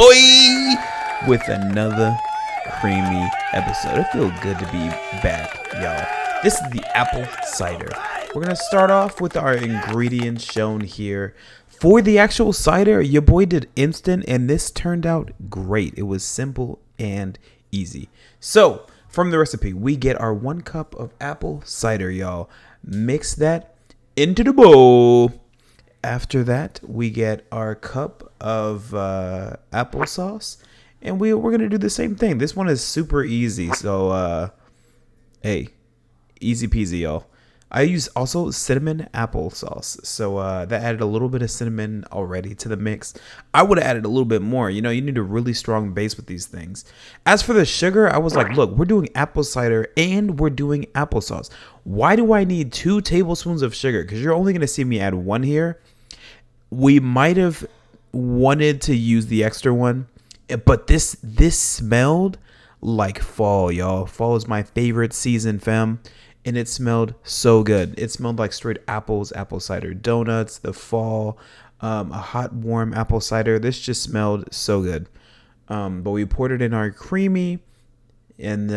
boy, with another creamy episode. It feels good to be back, y'all. This is the apple cider. We're going to start off with our ingredients shown here. For the actual cider, your boy did instant, and this turned out great. It was simple and easy. So, from the recipe, we get our 1 cup of apple cider, y'all. Mix that into the bowl. After that, we get our cup of applesauce, and we're going to do the same thing. This one is super easy, so, hey, easy peasy, y'all. I use also cinnamon applesauce, so that added a little bit of cinnamon already to the mix. I would have added a little bit more. You know, you need a really strong base with these things. As for the sugar, I was like, look, we're doing apple cider and we're doing applesauce. Why do I need 2 tablespoons of sugar? Because you're only going to see me add 1 here. We might have wanted to use the extra one, but this smelled like fall, y'all. Fall is my favorite season, fam. And it smelled so good. It smelled like straight apples, apple cider donuts, the fall, a hot, warm apple cider. This just smelled so good. But we poured it in our creamy. And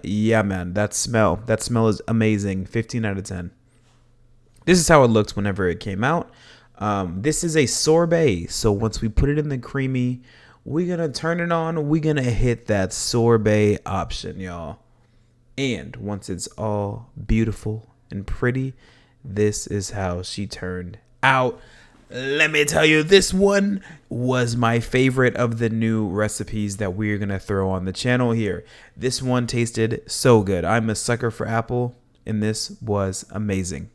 yeah, man, that smell is amazing. 15 out of 10. This is how it looked whenever it came out. This is a sorbet. So once we put it in the creamy, we're going to turn it on. We're going to hit that sorbet option, y'all. And once it's all beautiful and pretty, this is how she turned out. Let me tell you, this one was my favorite of the new recipes that we're going to throw on the channel here. This one tasted so good. I'm a sucker for apple, and this was amazing.